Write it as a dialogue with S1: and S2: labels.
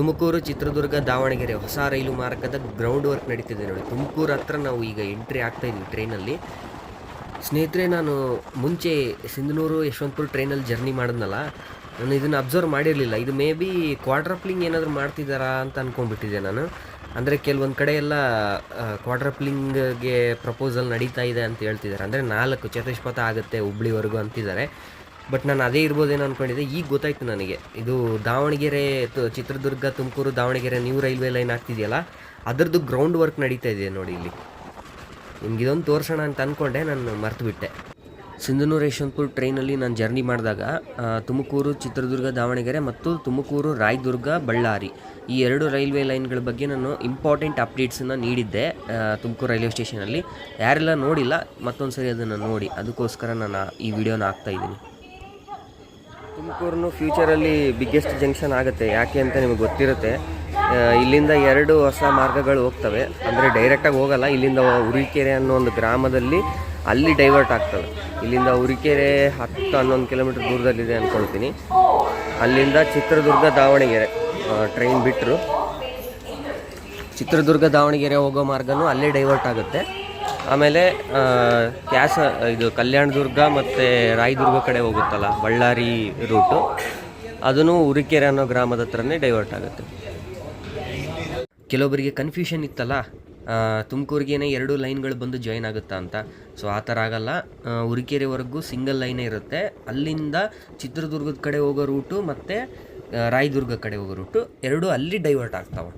S1: ತುಮಕೂರು, ಚಿತ್ರದುರ್ಗ, ದಾವಣಗೆರೆ ಹೊಸ ರೈಲು ಮಾರ್ಗದ ground work ನಡೀತಿದೆ ನೋಡಿ. ತುಮಕೂರು ಹತ್ರ ನಾವು ಈಗ ಎಂಟ್ರಿ ಆಗ್ತಾ ಇದ್ವಿ ಟ್ರೈನಲ್ಲಿ. ಸ್ನೇಹಿತರೆ, ನಾನು ಮುಂಚೆ ಸಿಂಧನೂರು ಯಶವಂತಪುರ ಟ್ರೈನಲ್ಲಿ ಜರ್ನಿ ಮಾಡಿದ್ನಲ್ಲ, ನಾನು ಇದನ್ನು ಅಬ್ಸರ್ವ್ ಮಾಡಿರಲಿಲ್ಲ. ಇದು ಮೇ ಬಿ ಕ್ವಾಡ್ರಪ್ಲಿಂಗ್ ಏನಾದರೂ ಮಾಡ್ತಿದ್ದಾರಾ ಅಂತ ಅಂದ್ಕೊಂಡ್ಬಿಟ್ಟಿದ್ದೆ ನಾನು. ಅಂದರೆ ಕೆಲವೊಂದು ಕಡೆ ಎಲ್ಲ ಕ್ವಾಡ್ರಪ್ಲಿಂಗ್ಗೆ ಪ್ರಪೋಸಲ್ ನಡೀತಾ ಇದೆ ಅಂತ ಹೇಳ್ತಿದ್ದಾರೆ. ಅಂದರೆ 4 ಚತುಷ್ಪಥ ಆಗುತ್ತೆ ಹುಬ್ಳಿವರೆಗೂ ಅಂತಿದ್ದಾರೆ. ಬಟ್ ನಾನು ಅದೇ ಇರ್ಬೋದೇನೋ ಅಂದ್ಕೊಂಡಿದ್ದೆ. ಈಗ ಗೊತ್ತಾಯ್ತು ನನಗೆ, ಇದು Davanagere, Chitradurga, Tumakuru, Davanagere new railway line ಆಗ್ತಿದೆಯಲ್ಲ, ಅದರದ್ದು ಗ್ರೌಂಡ್ ವರ್ಕ್ ನಡೀತಾ ಇದೆ ನೋಡಿ ಇಲ್ಲಿ. ನಿಮ್ಗೆ ಇದೊಂದು ತೋರಿಸೋಣ ಅಂತ ಅಂದ್ಕೊಂಡೆ, ನಾನು ಮರ್ತುಬಿಟ್ಟೆ. ಸಿಂಧನೂರು ಯಶವಂತಪುರ ಟ್ರೈನಲ್ಲಿ ನಾನು ಜರ್ನಿ ಮಾಡಿದಾಗ ತುಮಕೂರು, ಚಿತ್ರದುರ್ಗ, ದಾವಣಗೆರೆ ಮತ್ತು ತುಮಕೂರು, ರಾಯದುರ್ಗ, ಬಳ್ಳಾರಿ ಈ 2 ರೈಲ್ವೆ ಲೈನ್ಗಳ ಬಗ್ಗೆ ನಾನು ಇಂಪಾರ್ಟೆಂಟ್ ಅಪ್ಡೇಟ್ಸನ್ನು ನೀಡಿದ್ದೆ ತುಮಕೂರು ರೈಲ್ವೆ ಸ್ಟೇಷನಲ್ಲಿ. ಯಾರೆಲ್ಲ ನೋಡಿಲ್ಲ, ಮತ್ತೊಂದು ಸರಿ ಅದನ್ನು ನೋಡಿ, ಅದಕ್ಕೋಸ್ಕರ ನಾನು ಈ ವಿಡಿಯೋನ ಹಾಕ್ತಾಯಿದ್ದೀನಿ. ತುಮಕೂರು ಫ್ಯೂಚರಲ್ಲಿ ಬಿಗ್ಗೆಸ್ಟ್ ಜಂಕ್ಷನ್ ಆಗುತ್ತೆ. ಯಾಕೆ ಅಂತ ನಿಮಗೆ ಗೊತ್ತಿರುತ್ತೆ. ಇಲ್ಲಿಂದ 2 ಹೊಸ ಮಾರ್ಗಗಳು ಹೋಗ್ತವೆ. ಅಂದರೆ ಡೈರೆಕ್ಟಾಗಿ ಹೋಗಲ್ಲ, ಇಲ್ಲಿಂದ ಉರಿಕೆರೆ ಅನ್ನೋ ಒಂದು ಗ್ರಾಮದಲ್ಲಿ ಅಲ್ಲಿ ಡೈವರ್ಟ್ ಆಗ್ತವೆ. ಇಲ್ಲಿಂದ ಉರಿಕೆರೆ 10-11 ಕಿಲೋಮೀಟರ್ ದೂರದಲ್ಲಿದೆ ಅಂದ್ಕೊಳ್ತೀನಿ. ಅಲ್ಲಿಂದ ಚಿತ್ರದುರ್ಗ, ದಾವಣಗೆರೆ ಟ್ರೈನ್ ಬಿಟ್ಟರು ಚಿತ್ರದುರ್ಗ, ದಾವಣಗೆರೆ ಹೋಗೋ ಮಾರ್ಗನೂ ಅಲ್ಲೇ ಡೈವರ್ಟ್ ಆಗುತ್ತೆ. ಆಮೇಲೆ ಇದು ಕಲ್ಯಾಣದುರ್ಗ ಮತ್ತು ರಾಯದುರ್ಗ ಕಡೆ ಹೋಗುತ್ತಲ್ಲ, ಬಳ್ಳಾರಿ ರೂಟು, ಅದೂ ಉರಿಕೆರೆ ಅನ್ನೋ ಗ್ರಾಮದ ಹತ್ರನೇ ಡೈವರ್ಟ್ ಆಗುತ್ತೆ. ಕೆಲವೊಬ್ಬರಿಗೆ ಕನ್ಫ್ಯೂಷನ್ ಇತ್ತಲ್ಲ, ತುಮಕೂರಿಗೇನೆ 2 ಲೈನ್ಗಳು ಬಂದು ಜಾಯಿನ್ ಆಗುತ್ತಾ ಅಂತ. ಸೊ ಆ ಥರ ಆಗಲ್ಲ. ಉರಿಕೆರೆವರೆಗೂ ಸಿಂಗಲ್ ಲೈನೇ ಇರುತ್ತೆ. ಅಲ್ಲಿಂದ ಚಿತ್ರದುರ್ಗದ ಕಡೆ ಹೋಗೋ ರೂಟು ಮತ್ತು ರಾಯದುರ್ಗ ಕಡೆ ಹೋಗೋ ರೂಟು 2 ಅಲ್ಲಿ ಡೈವರ್ಟ್ ಆಗ್ತಾವೆ.